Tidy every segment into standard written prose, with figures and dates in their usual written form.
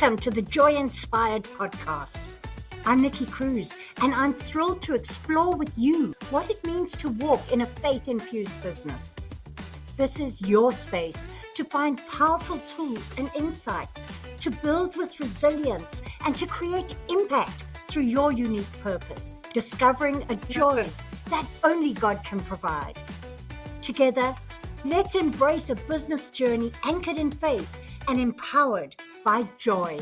Welcome to the Joy Inspired podcast. I'm Nikki Cruise, and I'm thrilled to explore with you what it means to walk in a faith-infused business. This is your space to find powerful tools and insights, to build with resilience, and to create impact through your unique purpose, discovering a joy that only God can provide. Together, let's embrace a business journey anchored in faith and empowered by joy.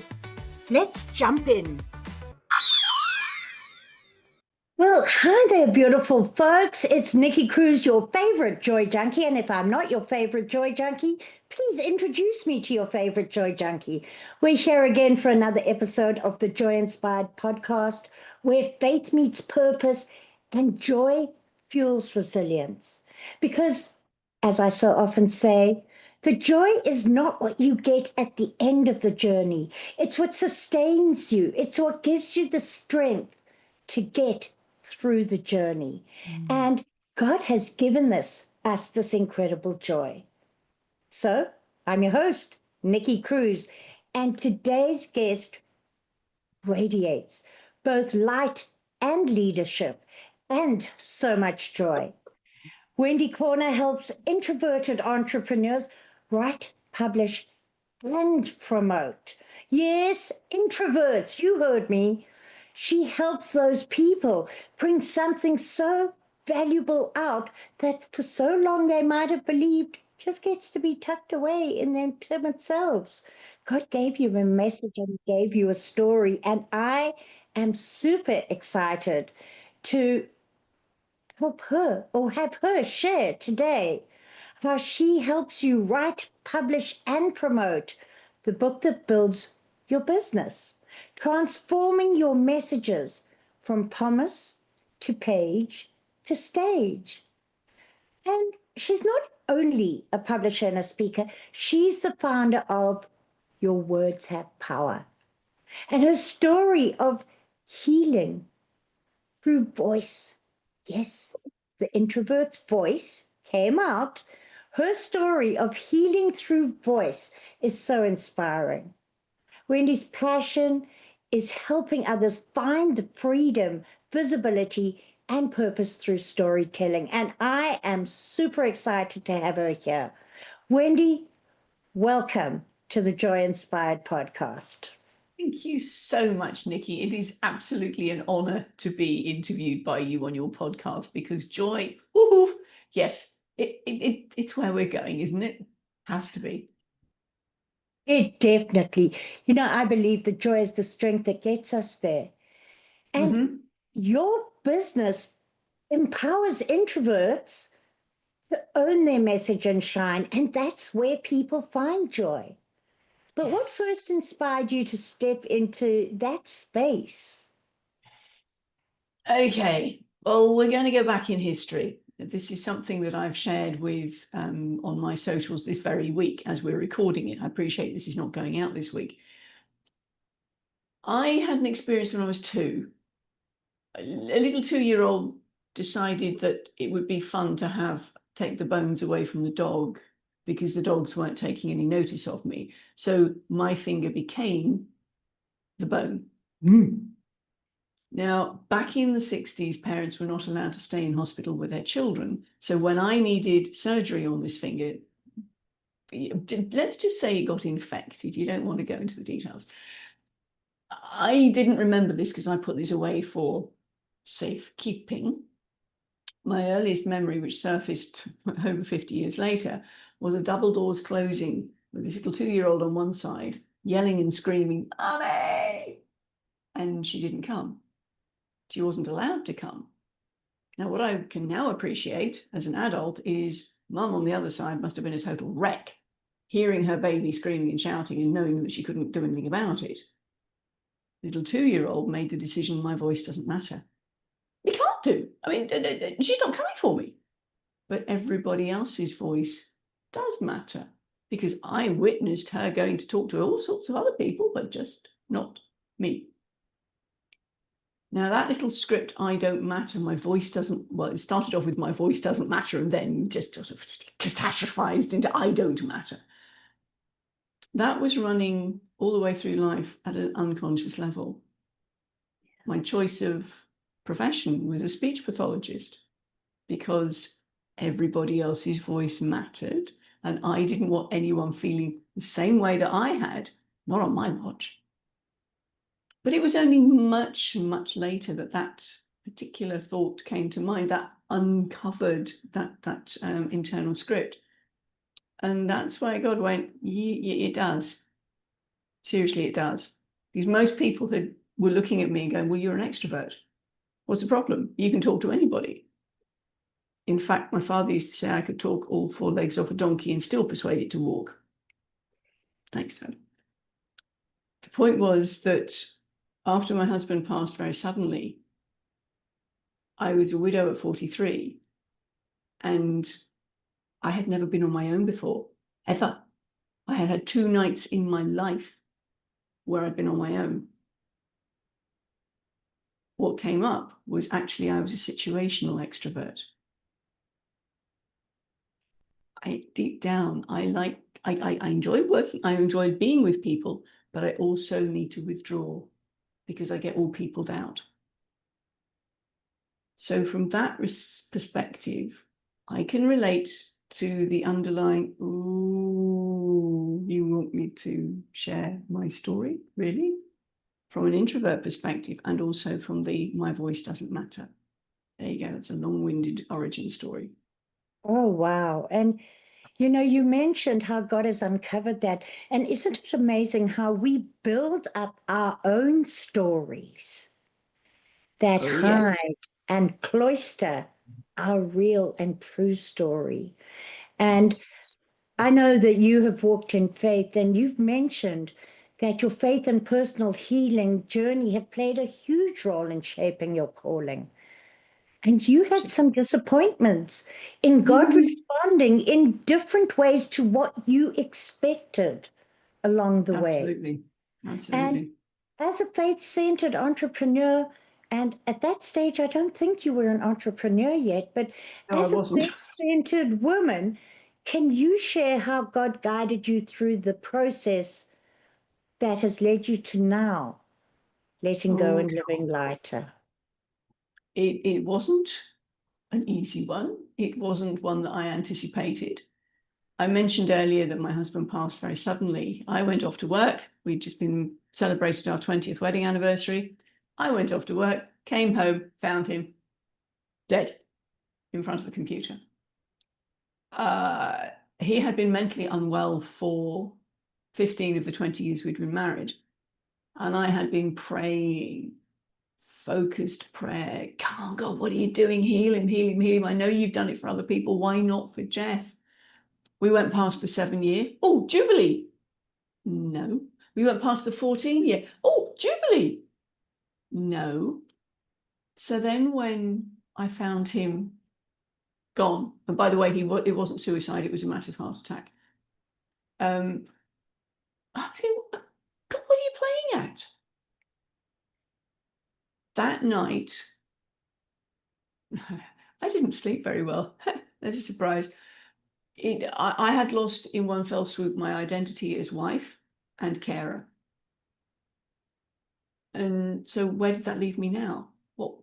Let's jump in. Well, hi there, beautiful folks. It's Nikki Cruise, your favorite joy junkie. And if I'm not your favorite joy junkie, please introduce me to your favorite joy junkie. We're here again for another episode of the Joy Inspired podcast, where faith meets purpose and joy fuels resilience. Because, as I so often say, the joy is not what you get at the end of the journey. It's what sustains you. It's what gives you the strength to get through the journey. And God has given us this incredible joy. So I'm your host, Nikki Cruise, and today's guest radiates both light and leadership and so much joy. Wendy Corner helps introverted entrepreneurs write, publish, and promote. Yes, introverts, you heard me. She helps those people bring something so valuable out that for so long they might have believed just gets to be tucked away in their intimate selves. God gave you a message and gave you a story, and I am super excited to help her or have her share today how she helps you write, publish, and promote the book that builds your business, transforming your messages from promise to page to stage. And she's not only a publisher and a speaker, she's the founder of Your Words Have Power. And her story of healing through voice, yes, the introvert's voice came out. Her story of healing through voice is so inspiring. Wendy's passion is helping others find the freedom, visibility, and purpose through storytelling. And I am super excited to have her here. Wendy, welcome to the Joy Inspired podcast. Thank you so much, Nikki. It is absolutely an honor to be interviewed by you on your podcast because joy, yes, it's where we're going, isn't it? Has to be. It definitely. I believe that joy is the strength that gets us there. And your business empowers introverts to own their message and shine. And that's where people find joy. But what first inspired you to step into that space? Okay, well, we're going to go back in history. This is something that I've shared with on my socials this very week as we're recording it. I appreciate this is not going out this week. I had an experience when I was 2. A little 2-year-old decided that it would be fun to take the bones away from the dog because the dogs weren't taking any notice of me. So my finger became the bone. Now, back in the 60s, parents were not allowed to stay in hospital with their children. So when I needed surgery on this finger, let's just say it got infected. You don't want to go into the details. I didn't remember this because I put this away for safekeeping. My earliest memory, which surfaced over 50 years later, was of double doors closing with this little 2-year-old on one side, yelling and screaming, "Mommy!" And she didn't come. She wasn't allowed to come. Now, what I can now appreciate as an adult is Mum on the other side must have been a total wreck, hearing her baby screaming and shouting and knowing that she couldn't do anything about it. Little 2-year-old made the decision, my voice doesn't matter. It can't do. I mean, she's not coming for me. But everybody else's voice does matter because I witnessed her going to talk to all sorts of other people, but just not me. Now, that little script, I don't matter, my voice doesn't, well, it started off with my voice doesn't matter and then just sort of catastrophized into I don't matter. That was running all the way through life at an unconscious level. My choice of profession was a speech pathologist because everybody else's voice mattered, and I didn't want anyone feeling the same way that I had, not on my watch. But it was only much, much later that that particular thought came to mind, that uncovered that internal script. And that's why God went, yeah, it does. Seriously, it does. Because most people were looking at me and going, well, you're an extrovert. What's the problem? You can talk to anybody. In fact, my father used to say I could talk all four legs off a donkey and still persuade it to walk. Thanks, Dad. The point was that after my husband passed very suddenly, I was a widow at 43, and I had never been on my own before, ever. I had had 2 nights in my life where I'd been on my own. What came up was actually I was a situational extrovert. Deep down, I enjoy working, I enjoy being with people, but I also need to withdraw because I get all peopled out. So from that perspective, I can relate to the underlying, ooh, you want me to share my story, really? From an introvert perspective, and also from the my voice doesn't matter. There you go. It's a long-winded origin story. Oh, wow. And you mentioned how God has uncovered that. And isn't it amazing how we build up our own stories that Oh, yeah. hide and cloister our real and true story? And Yes. I know that you have walked in faith, and you've mentioned that your faith and personal healing journey have played a huge role in shaping your calling. And you had some disappointments in God responding in different ways to what you expected along the way. Absolutely. And Absolutely. as a faith-centered entrepreneur, and at that stage, I don't think you were an entrepreneur yet, but No, I as a wasn't. faith-centered woman, can you share how God guided you through the process that has led you to now letting go Oh, and living lighter? it wasn't an easy one. It wasn't one that I anticipated. I mentioned earlier that my husband passed very suddenly. I went off to work. We'd just been celebrated our 20th wedding anniversary. I went off to work, came home, found him dead in front of the computer. He had been mentally unwell for 15 of the 20 years we'd been married. And I had been praying, focused prayer. Come on, God, what are you doing? Heal him, heal him, heal him. I know you've done it for other people. Why not for Jeff? We went past the 7-year. Oh, Jubilee. No. We went past the 14-year. Oh, Jubilee. No. So then when I found him gone, and by the way, it wasn't suicide, it was a massive heart attack. I was thinking, God, what are you playing at? That night, I didn't sleep very well. That's a surprise. I had lost in one fell swoop my identity as wife and carer. And so where did that leave me now? What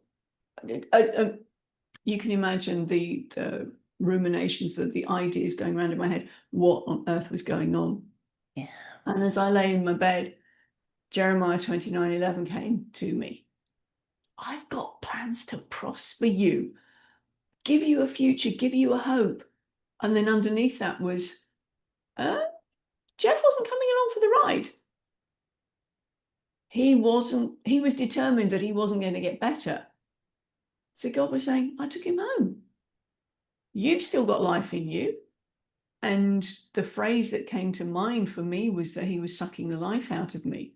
you can imagine the ruminations, the ideas going around in my head, what on earth was going on? Yeah. And as I lay in my bed, Jeremiah 29:11 came to me. I've got plans to prosper you, give you a future, give you a hope. And then underneath that was, Jeff wasn't coming along for the ride. He was determined that he wasn't going to get better. So God was saying, I took him home. You've still got life in you. And the phrase that came to mind for me was that he was sucking the life out of me.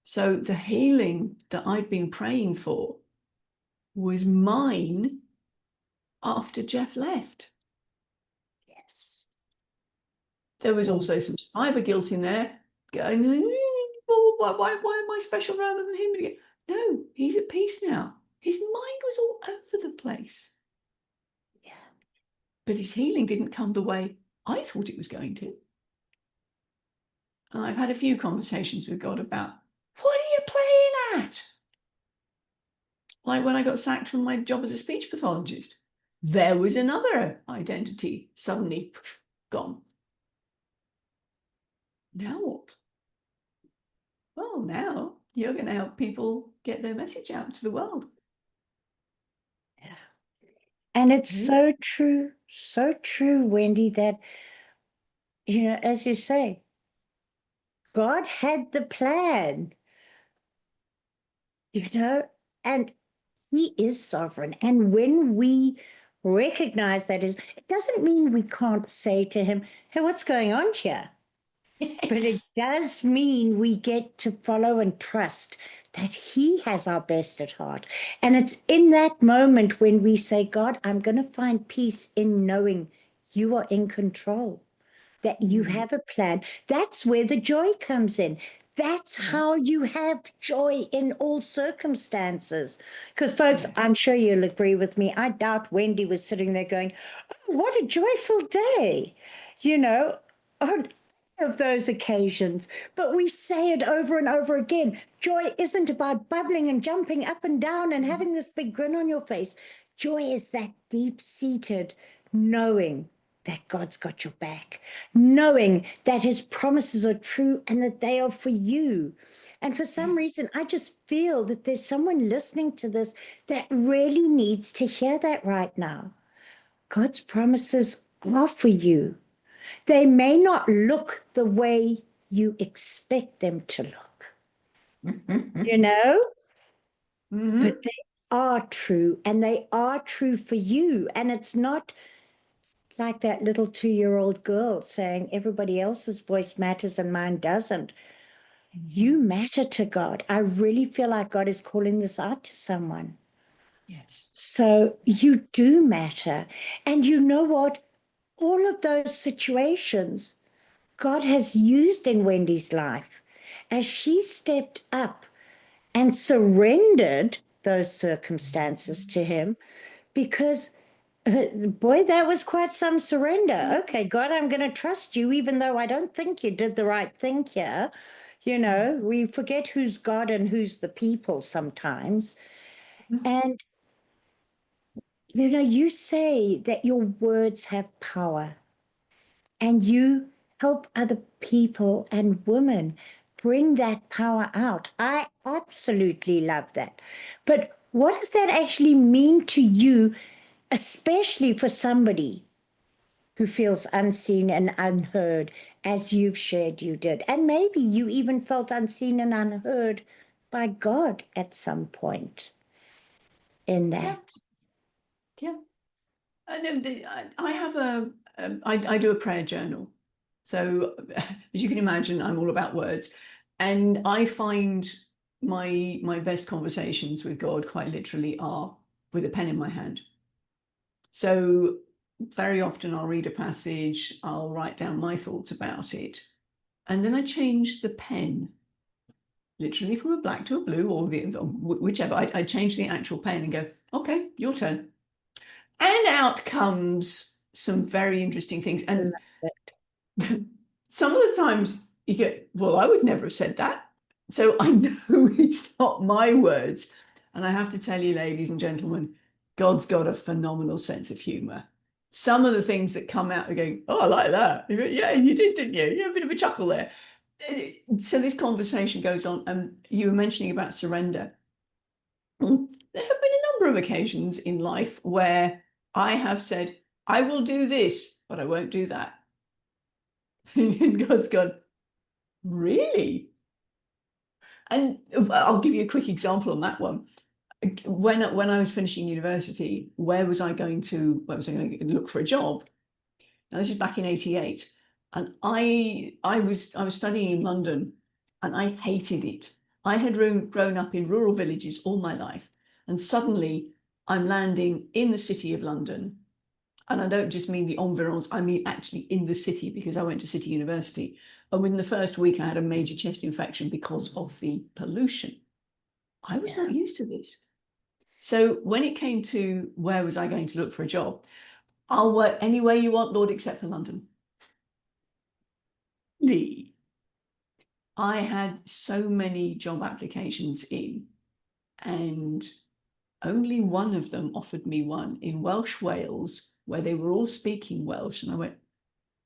So the healing that I'd been praying for was mine after Jeff left. Yes. There was Oh, also some survivor guilt in there, going, why am I special rather than him? No, he's at peace now. His mind was all over the place. yeah. But his healing didn't come the way I thought it was going to. And I've had a few conversations with God about, what are you playing at? Like when I got sacked from my job as a speech pathologist, there was another identity suddenly gone. Now what? Well, now you're going to help people get their message out to the world. Yeah. And it's so true, Wendy, that, as you say, God had the plan, and He is sovereign. And when we recognize that, it doesn't mean we can't say to Him, hey, what's going on here? But it Yes. does mean we get to follow and trust that He has our best at heart. And it's in that moment when we say, God, I'm going to find peace in knowing you are in control, that you have a plan. That's where the joy comes in. That's Yeah. how you have joy in all circumstances. Because, folks, Yeah. I'm sure you'll agree with me. I doubt Wendy was sitting there going, oh, what a joyful day, on of those occasions. But we say it over and over again. Joy isn't about bubbling and jumping up and down and having this big grin on your face. Joy is that deep seated knowing that God's got your back, knowing that His promises are true and that they are for you. And for some Yes. reason, I just feel that there's someone listening to this that really needs to hear that right now. God's promises are for you. They may not look the way you expect them to look, you know, but Mm-hmm. they are true and they are true for you. And it's not like that little 2-year-old girl saying everybody else's voice matters and mine doesn't. You matter to God. I really feel like God is calling this out to someone. Yes. So you do matter. And you know what? All of those situations God has used in Wendy's life as she stepped up and surrendered those circumstances to Him, because boy, that was quite some surrender. Okay, God, I'm going to trust you, even though I don't think you did the right thing here. We forget who's God and who's the people sometimes. And, you say that your words have power and you help other people and women bring that power out. I absolutely love that. But what does that actually mean to you, especially for somebody who feels unseen and unheard, as you've shared you did? And maybe you even felt unseen and unheard by God at some point in Yeah. that. Yeah. I have I do a prayer journal. So as you can imagine, I'm all about words. And I find my best conversations with God quite literally are with a pen in my hand. So very often I'll read a passage, I'll write down my thoughts about it, and then I change the pen, literally from a black to a blue or whichever. I change the actual pen and go, okay, your turn. And out comes some very interesting things. I And love it. some of the times you get, well, I would never have said that. So I know it's not my words. And I have to tell you, ladies and gentlemen, God's got a phenomenal sense of humor. Some of the things that come out are going, oh, I like that. You go, yeah, you did, didn't you? You had a bit of a chuckle there. So this conversation goes on, and you were mentioning about surrender. There have been a number of occasions in life where I have said, I will do this, but I won't do that. And God's gone, really? And I'll give you a quick example on that one. When I was finishing university, where was I going to look for a job? Now, this is back in '88. And I was studying in London, and I hated it. I had grown up in rural villages all my life, and suddenly I'm landing in the city of London. And I don't just mean the environs, I mean actually in the city, because I went to City University. And within the first week, I had a major chest infection because of the pollution. I was Yeah. not used to this. So when it came to where was I going to look for a job, I'll work anywhere you want, Lord, except for London. Lee. I had so many job applications in, and only one of them offered me one in Welsh Wales, where they were all speaking Welsh. And I went,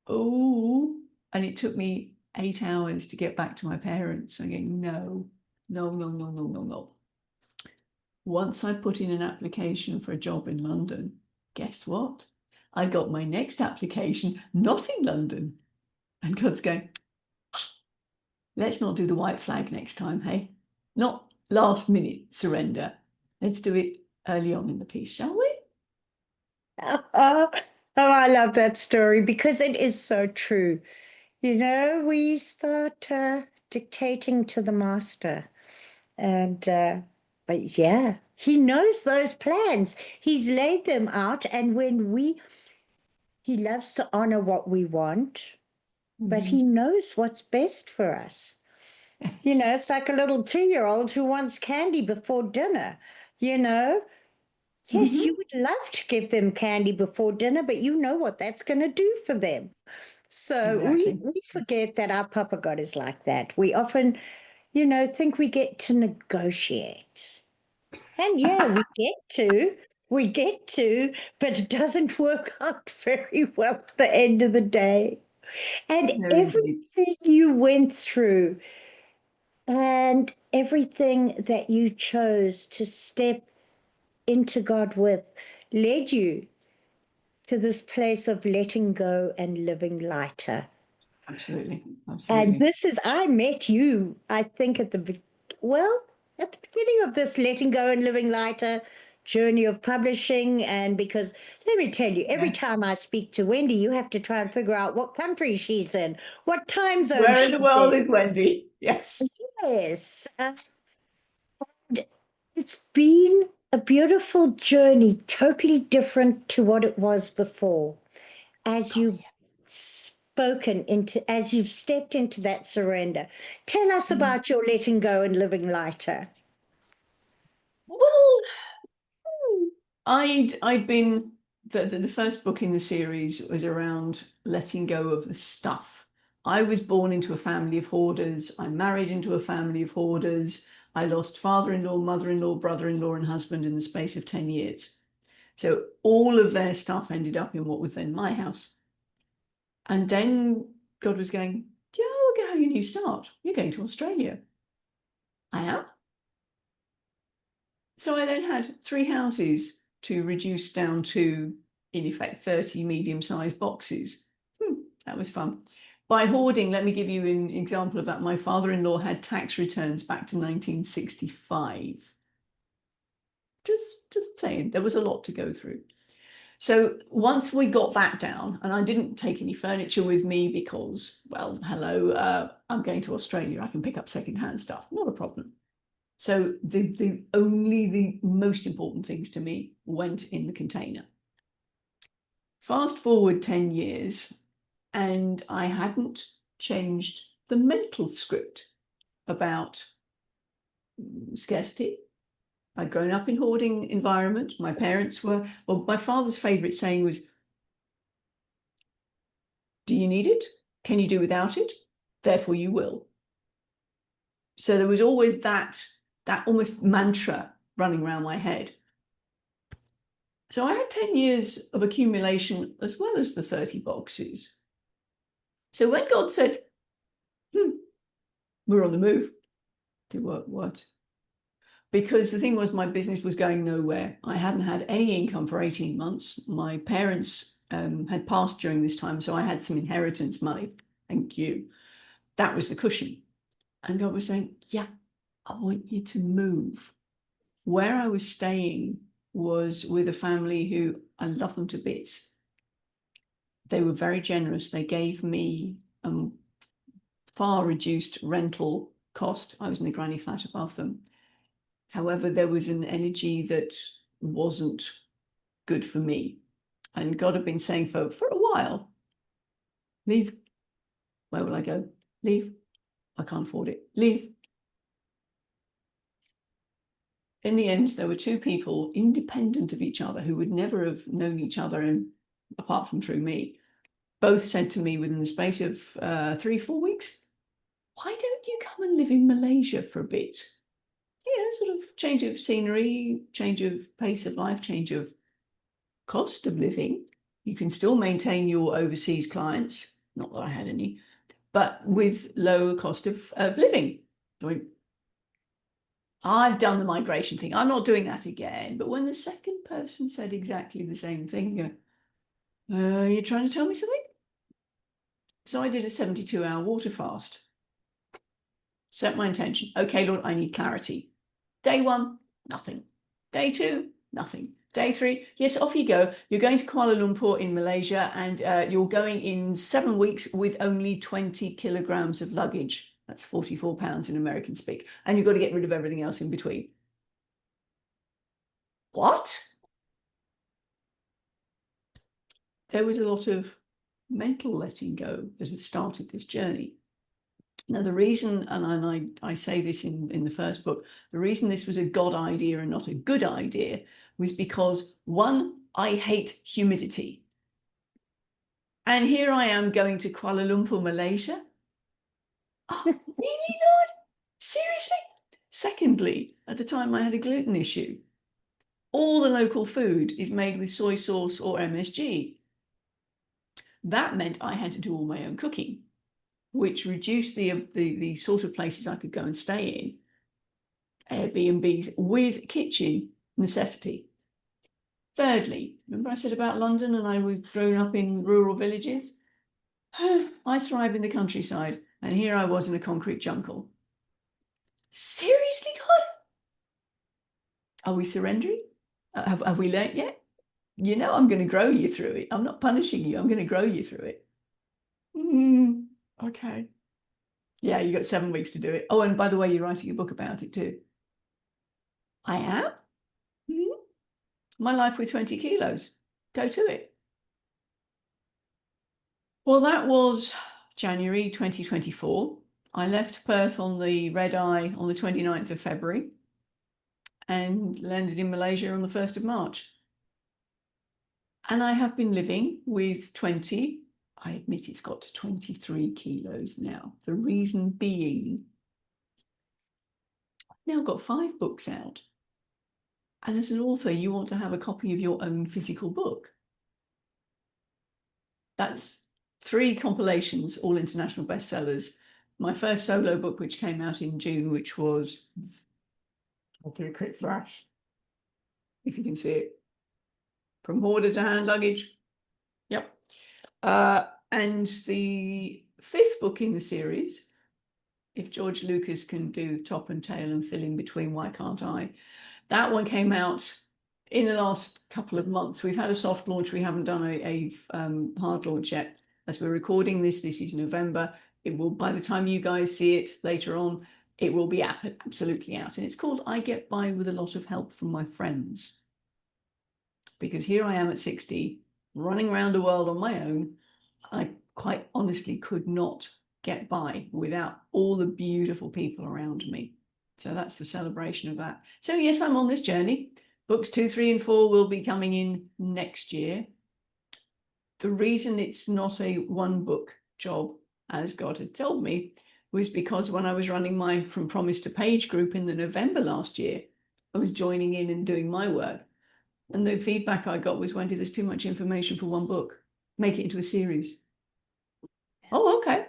oh, and it took me 8 hours to get back to my parents. I'm going, no, no, no, no, no, no, no. Once I put in an application for a job in London, guess what? I got my next application not in London. And God's going, let's not do the white flag next time, hey? Not last minute surrender. Let's do it early on in the piece, shall we? Oh, I love that story because it is so true. You know, we start dictating to the master, and but yeah, he knows those plans. He's laid them out, and he loves to honor what we want, but he knows what's best for us. You know, Yes. it's like a little 2-year-old who wants candy before dinner, you know. Yes, you Mhm. would love to give them candy before dinner, but you know what that's going to do for them. So Exactly. we forget that our Papa God is like that. We often, you know, think we get to negotiate. And yeah, we get to, but it doesn't work out very well at the end of the day. And No, indeed. everything you went through and everything that you chose to step into God with led you to this place of letting go and living lighter. Absolutely. And Absolutely. this is, I met you, I think, well, at the beginning of this letting go and living lighter journey of publishing. And because let me tell you, every Yeah. time I speak to Wendy, you have to try and figure out what country she's in, what time zone Where in the she's world in. is Wendy? Yes. Yes. It's been a beautiful journey, totally different to what it was before. As Oh, you've as you've stepped into that surrender, tell us yeah. about your letting go and living lighter. Well, I'd been the first book in the series was around letting go of the stuff. I was born into a family of hoarders. I married into a family of hoarders. I lost father-in-law, mother-in-law, brother-in-law, and husband in the space of 10 years. So all of their stuff ended up in what was then my house. And then God was going, yeah, look how you start. You're going to Australia. I am. So I then had 3 houses to reduce down to, in effect, 30 medium-sized boxes. That was fun. By hoarding, let me give you an example of that. My father-in-law had tax returns back to 1965. Just saying, there was a lot to go through. So once we got that down, and I didn't take any furniture with me because, well, hello, I'm going to Australia. I can pick up secondhand stuff. Not a problem. So the most important things to me went in the container. Fast forward 10 years, and I hadn't changed the mental script about scarcity. I'd grown up in hoarding environment. My parents were, well, my father's favorite saying was, do you need it? Can you do without it? Therefore you will. So there was always that almost mantra running around my head. So I had 10 years of accumulation as well as the 30 boxes. So when God said, we're on the move, do what? Because the thing was, my business was going nowhere. I hadn't had any income for 18 months. My parents had passed during this time, so I had some inheritance money. Thank you. That was the cushion. And God was saying, yeah, I want you to move. Where I was staying was with a family who I love them to bits. They were very generous. They gave me far reduced rental cost. I was in a granny flat above them. However, there was an energy that wasn't good for me. And God had been saying for a while, leave. Where will I go? Leave. I can't afford it. Leave. In the end, there were 2 people independent of each other who would never have known each other, and apart from through me, both said to me within the space of 3-4 weeks, why don't you come and live in Malaysia for a bit? Sort of change of scenery, change of pace of life, change of cost of living. You can still maintain your overseas clients, not that I had any, but with lower cost of living. I mean, I've done the migration thing. I'm not doing that again. But when the second person said exactly the same thing, you go, you're trying to tell me something? So I did a 72-hour water fast. Set my intention. Okay, Lord, I need clarity. Day 1, nothing. Day 2, nothing. Day 3, yes, off you go. You're going to Kuala Lumpur in Malaysia, and you're going in 7 weeks with only 20 kilograms of luggage. That's 44 pounds in American speak. And you've got to get rid of everything else in between. What? There was a lot of mental letting go that had started this journey. Now, the reason, and I say this in the first book, the reason this was a God idea and not a good idea was because, one, I hate humidity. And here I am going to Kuala Lumpur, Malaysia. Oh, really, Lord? Seriously? Secondly, at the time I had a gluten issue. All the local food is made with soy sauce or MSG. That meant I had to do all my own cooking, which reduced the sort of places I could go and stay in, Airbnbs with kitchen necessity. Thirdly, remember I said about London and I was grown up in rural villages? I thrive in the countryside, and here I was in a concrete jungle. Seriously, God? Are we surrendering? Have we learnt yet? I'm going to grow you through it. I'm not punishing you. I'm going to grow you through it. Okay. Yeah, you got 7 weeks to do it. Oh, and by the way, you're writing a book about it too. I am? My life with 20 kilos. Go to it. Well, that was January 2024. I left Perth on the red eye on the 29th of February and landed in Malaysia on the 1st of March. And I have been living with 20. I admit it's got to 23 kilos now. The reason being, I've now got 5 books out. And as an author, you want to have a copy of your own physical book. That's 3 compilations, all international bestsellers. My first solo book, which came out in June, which was, I'll do a quick flash, if you can see it. From hoarder to hand luggage. Yep. And the 5th book in the series, if George Lucas can do top and tail and fill in between, why can't I? That one came out in the last couple of months. We've had a soft launch. We haven't done a hard launch yet. As we're recording this is November. It will, by the time you guys see it later on, it will be absolutely out. And it's called I Get By With a Lot of Help from My Friends. Because here I am at 60, running around the world on my own. I quite honestly could not get by without all the beautiful people around me. So that's the celebration of that. So yes, I'm on this journey. Books 2, 3, and 4 will be coming in next year. The reason it's not a 1-book job, as God had told me, was because when I was running my From Promise to Page group in the November last year, I was joining in and doing my work. And the feedback I got was, Wendy, there's too much information for 1 book. Make it into a series. Oh, okay.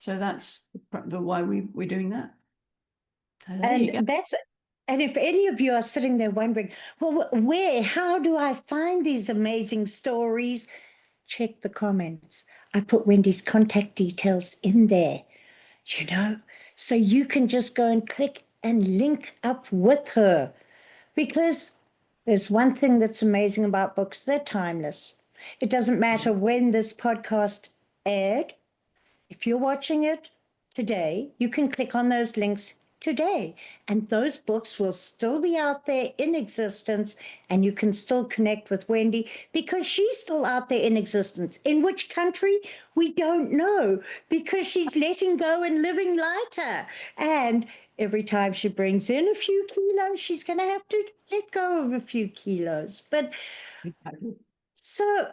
So that's the why we're doing that. So there you go. And if any of you are sitting there wondering, well, how do I find these amazing stories? Check the comments. I put Wendy's contact details in there, so you can just go and click and link up with her. Because there's one thing that's amazing about books, they're timeless. It doesn't matter when this podcast aired. If you're watching it today, you can click on those links today, and those books will still be out there in existence, and you can still connect with Wendy because she's still out there in existence. In which country? We don't know, because she's letting go and living lighter. And every time she brings in a few kilos, she's going to have to let go of a few kilos. But so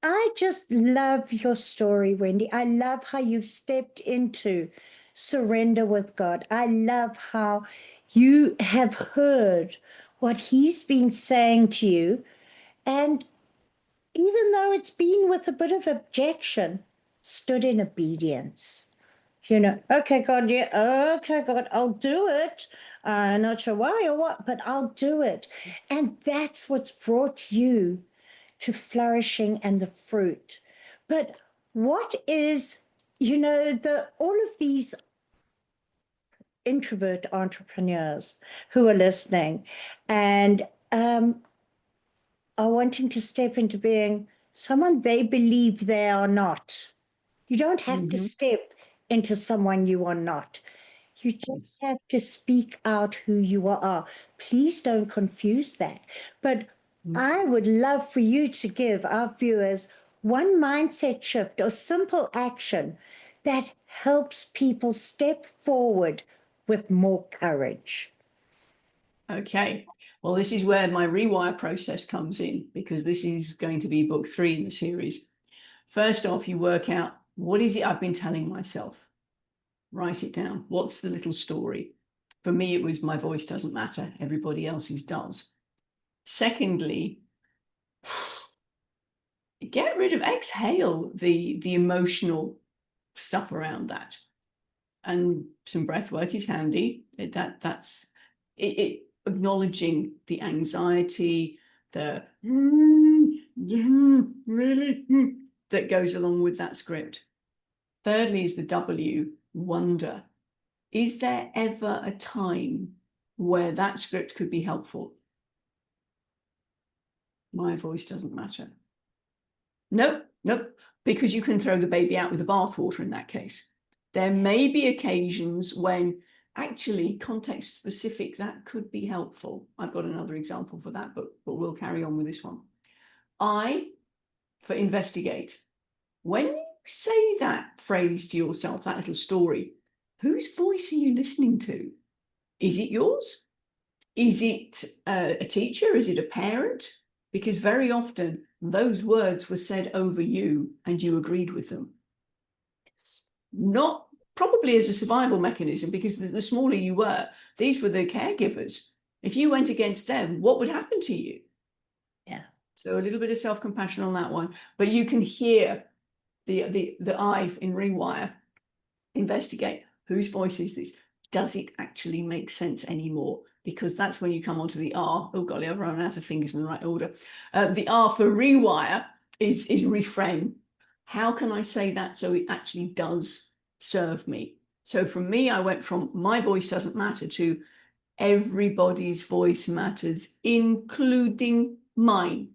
I just love your story, Wendy. I love how you've stepped into surrender with God. I love how you have heard what He's been saying to you. And even though it's been with a bit of objection, stood in obedience. Okay, God, yeah, okay, God, I'll do it. I'm not sure why or what, but I'll do it. And that's what's brought you to flourishing and the fruit. But what is, the all of these introvert entrepreneurs who are listening and are wanting to step into being someone they believe they are not. You don't have to Mhm. step into someone you are not. You just have to speak out who you are. Please don't confuse that. But Mm. I would love for you to give our viewers one mindset shift or simple action that helps people step forward with more courage. Okay. Well, this is where my rewire process comes in, because this is going to be book 3 in the series. First off, you work out, what is it I've been telling myself? Write it down. What's the little story? For me, it was my voice doesn't matter. Everybody else's does. Secondly, exhale the emotional stuff around that. And some breath work is handy. That's it, acknowledging the anxiety, the really that goes along with that script. Thirdly is the W, wonder. Is there ever a time where that script could be helpful? My voice doesn't matter. Nope, because you can throw the baby out with the bathwater in that case. There may be occasions when actually context specific, that could be helpful. I've got another example for that, but we'll carry on with this one. I, for investigate, when you say that phrase to yourself, that little story, whose voice are you listening to? Is it yours? Is it a teacher? Is it a parent? Because very often those words were said over you and you agreed with them. Not probably as a survival mechanism, because the smaller you were, these were the caregivers. If you went against them, what would happen to you? Yeah. So a little bit of self-compassion on that one. But you can hear the I in Rewire, investigate, whose voice is this? Does it actually make sense anymore? Because that's when you come onto the R. Oh golly, I've run out of fingers in the right order. The R for rewire is reframe. How can I say that so it actually does serve me? So for me, I went from my voice doesn't matter to everybody's voice matters, including mine.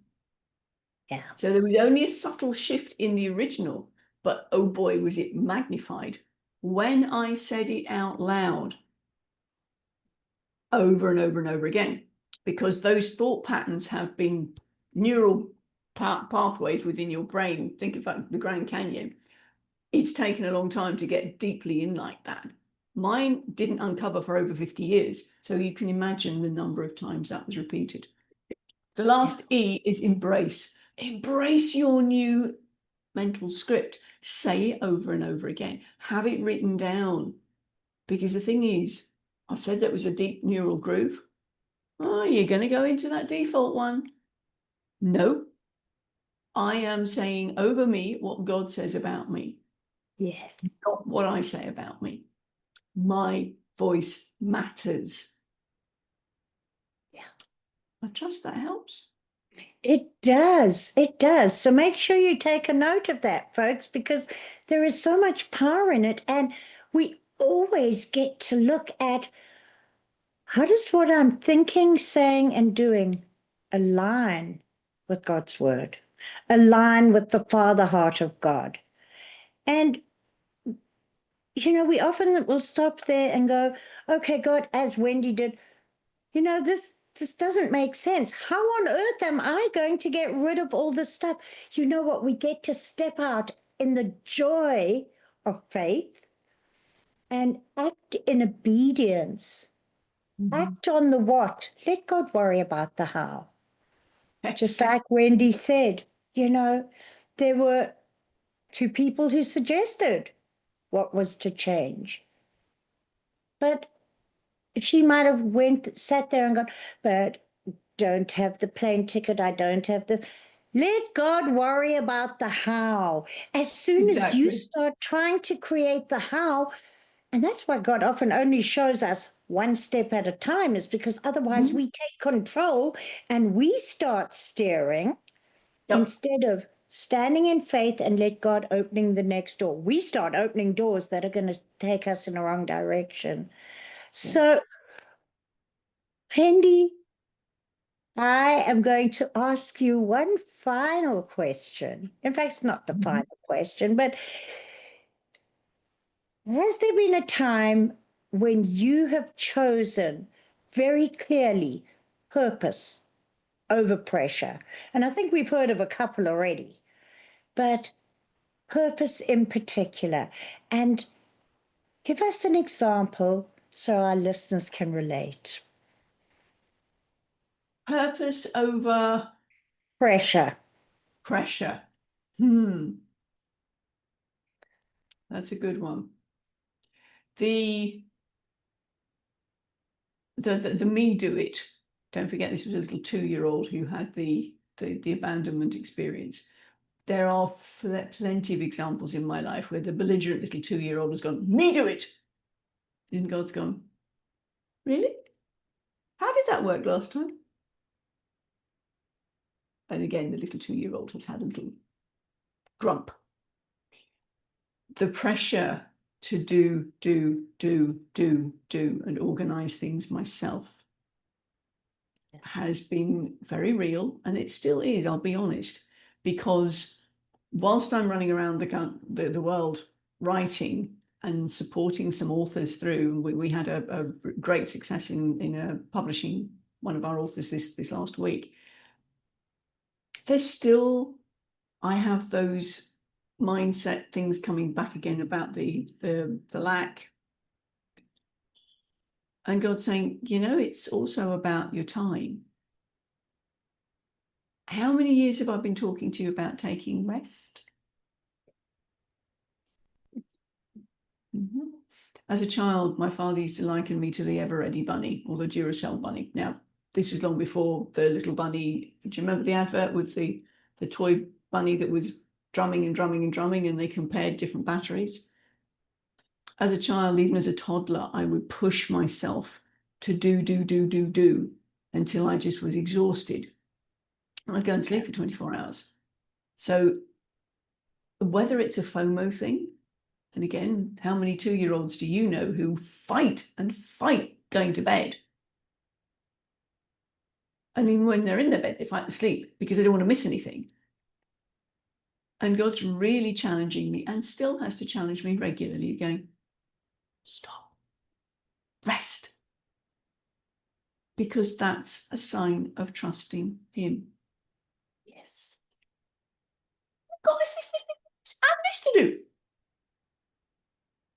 Yeah. So there was only a subtle shift in the original, but oh boy, was it magnified when I said it out loud over and over and over again, because those thought patterns have been neural pathways within your brain. Think about the Grand Canyon. It's taken a long time to get deeply in like that. Mine didn't uncover for over 50 years. So you can imagine the number of times that was repeated. The last E is embrace. Embrace your new mental script. Say it over and over again. Have it written down. Because the thing is, I said that was a deep neural groove. Oh, you're going to go into that default one? No. I am saying over me what God says about me, Yes. not what I say about me. My voice matters. Yeah. I trust that helps. It does. It does. So make sure you take a note of that, folks, because there is so much power in it. And we always get to look at how does what I'm thinking, saying, and doing align with God's word, align with the Father heart of God. And, we often will stop there and go, okay, God, as Wendy did, this doesn't make sense. How on earth am I going to get rid of all this stuff? You know what? We get to step out in the joy of faith and act in obedience. Act on the what. Let God worry about the how. Just Yes. like Wendy said, you know, there were two people who suggested what was to change. But she might have sat there and gone, but don't have the plane ticket. I don't have the. Let God worry about the how. As soon as you Exactly. start trying to create the how, and that's why God often only shows us one step at a time, is because otherwise Mhm. we take control and we start steering Yep. instead of standing in faith and let God opening the next door. We start opening doors that are going to take us in the wrong direction. So, Yes. Wendy, I am going to ask you one final question. In fact, it's not the Mhm. final question, but has there been a time when you have chosen very clearly purpose over pressure? And I think we've heard of a couple already, but purpose in particular. And give us an example so our listeners can relate. Purpose over Pressure. pressure. That's a good one. The me do it. Don't forget, this was a little 2-year-old who had the abandonment experience. There are plenty of examples in my life where the belligerent little 2-year-old has gone, me do it. And God's gone, really? How did that work last time? And again, the little 2-year-old has had a little grump. The pressure to do, and organize things myself has been very real, and it still is, I'll be honest, because whilst I'm running around the world writing and supporting some authors through, we had a great success in publishing one of our authors this last week. There's still, I have those mindset things coming back again about the lack, and God saying, it's also about your time. How many years have I been talking to you about taking rest? Mm-hmm. As a child, my father used to liken me to the ever-ready bunny, or the Duracell bunny. Now, this was long before the little bunny. Do you remember the advert with the toy bunny that was drumming and drumming and drumming, and they compared different batteries? As a child, even as a toddler, I would push myself to do until I just was exhausted. I'd go and sleep for 24 hours. So whether it's a FOMO thing, and again, how many 2-year-olds do you know who fight and fight going to bed? And even when they're in their bed, they fight to sleep because they don't want to miss anything. And God's really challenging me, and still has to challenge me regularly, going, stop, rest. Because that's a sign of trusting Him. Yes. God, this, and this to do.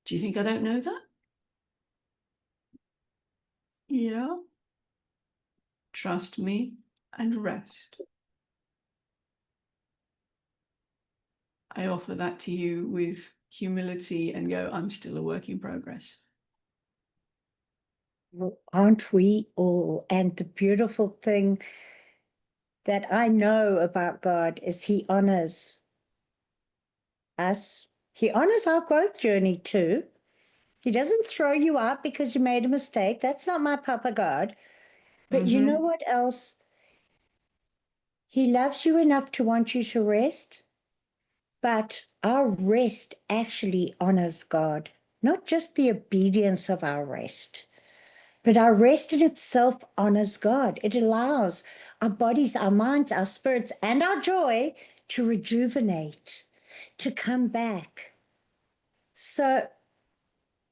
Do you think I don't know that? Yeah. Trust me and rest. I offer that to you with humility and go, I'm still a work in progress. Well, aren't we all? And the beautiful thing that I know about God is He honors us. He honors our growth journey too. He doesn't throw you out because you made a mistake. That's not my Papa God. But you know Mm-hmm. what else? He loves you enough to want you to rest, but our rest actually honors God, not just the obedience of our rest. But our rest in itself honors God. It allows our bodies, our minds, our spirits, and our joy to rejuvenate, to come back. So,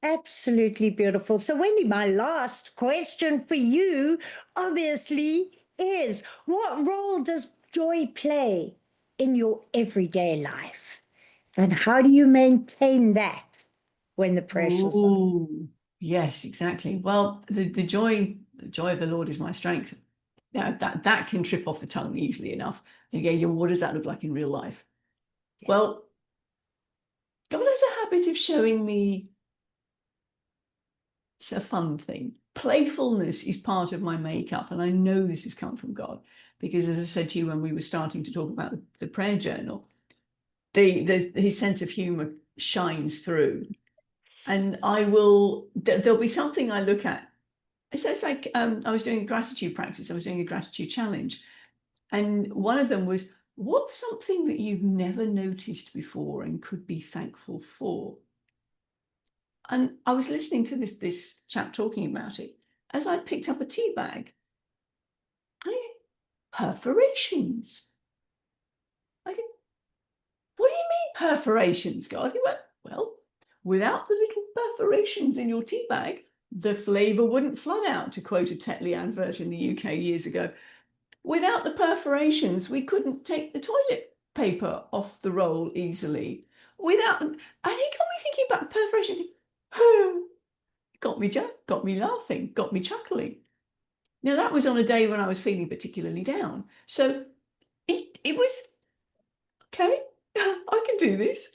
absolutely beautiful. So, Wendy, my last question for you obviously is, what role does joy play in your everyday life? And how do you maintain that when the pressure's on? Oh, yes, exactly. Well, the joy of the Lord is my strength. Now, that can trip off the tongue easily enough. And again, what does that look like in real life? Well, God has a habit of showing me it's a fun thing. Playfulness is part of my makeup, and I know this has come from God because, as I said to you when we were starting to talk about the prayer journal, his sense of humor shines through. And there'll be something I look at. It's like I was doing a gratitude practice. I was doing a gratitude challenge. And one of them was, what's something that you've never noticed before and could be thankful for? And I was listening to this chap talking about it as I picked up a tea bag. Perforations. I go, what do you mean perforations, God? He went, well, without the little perforations in your tea bag, the flavour wouldn't flood out, to quote a Tetley advert in the UK years ago. Without the perforations, we couldn't take the toilet paper off the roll easily. Without them, and he got me thinking about perforations. Got me laughing, got me chuckling. Now, that was on a day when I was feeling particularly down. So it was, okay, I can do this.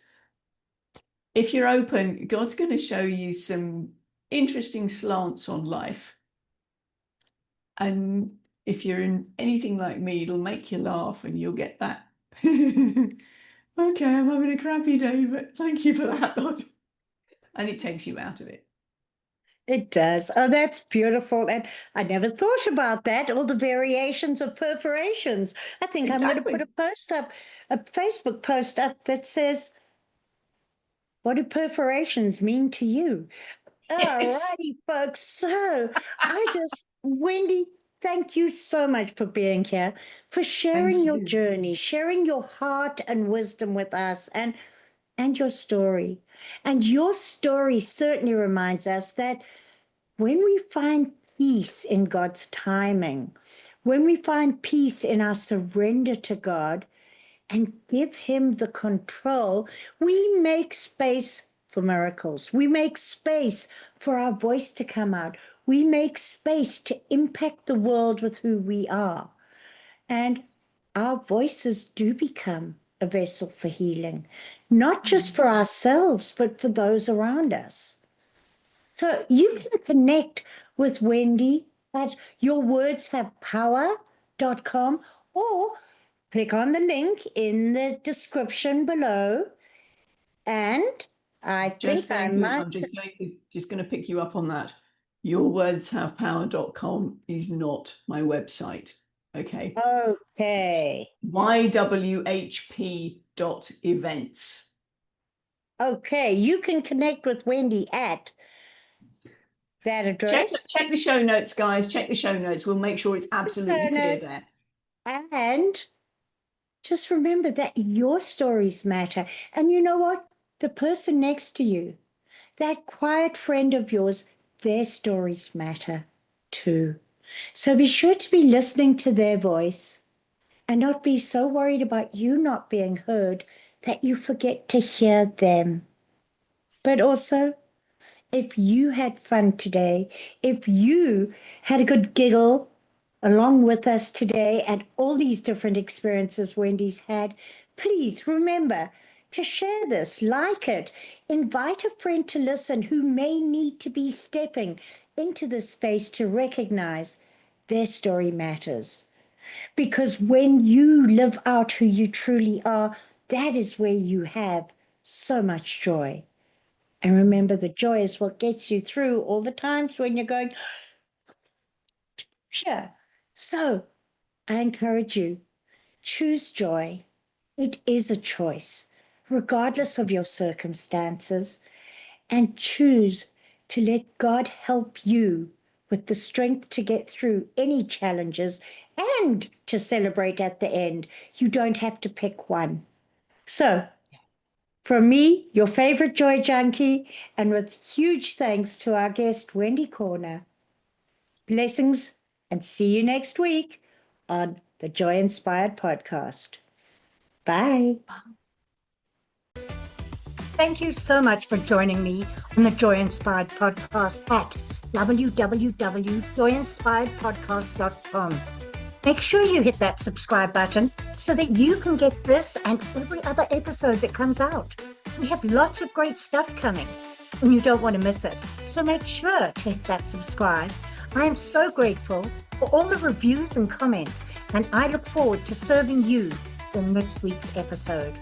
If you're open, God's going to show you some interesting slants on life. And if you're in anything like me, it'll make you laugh and you'll get that. Okay, I'm having a crappy day, but thank you for that, Lord. And it takes you out of it. It does. Oh, that's beautiful. And I never thought about that, all the variations of perforations. I think I'm going to put a post up, a Facebook post up that says, what do perforations mean to you? All righty, folks. So Wendy, thank you so much for being here, for sharing your journey, sharing your heart and wisdom with us and your story. And your story certainly reminds us that when we find peace in God's timing, when we find peace in our surrender to God and give Him the control, we make space for miracles. We make space for our voice to come out. We make space to impact the world with who we are. And our voices do become a vessel for healing, not just for ourselves, but for those around us. So you can connect with Wendy at yourwordshavepower.com or click on the link in the description below. And I'm just going to pick you up on that. Yourwordshavepower.com is not my website. Okay. Okay. It's ywhp.events. Okay, you can connect with Wendy at that address. Check the show notes, guys. Check the show notes. We'll make sure it's absolutely clear there. And just remember that your stories matter. And you know what? The person next to you, that quiet friend of yours, their stories matter too. So be sure to be listening to their voice and not be so worried about you not being heard that you forget to hear them. But also, if you had fun today, if you had a good giggle along with us today at all these different experiences Wendy's had, please remember to share this, like it, invite a friend to listen who may need to be stepping into this space to recognize their story matters. Because when you live out who you truly are, that is where you have so much joy. And remember, the joy is what gets you through all the times when you're going, yeah. So I encourage you, choose joy. It is a choice, regardless of your circumstances, and choose to let God help you with the strength to get through any challenges and to celebrate at the end. You don't have to pick one. So, from me, your favorite joy junkie, and with huge thanks to our guest, Wendy Corner. Blessings, and see you next week on the Joy Inspired Podcast. Bye. Thank you so much for joining me on the Joy Inspired Podcast at www.joyinspiredpodcast.com. Make sure you hit that subscribe button so that you can get this and every other episode that comes out. We have lots of great stuff coming and you don't want to miss it. So make sure to hit that subscribe. I am so grateful for all the reviews and comments, and I look forward to serving you in next week's episode.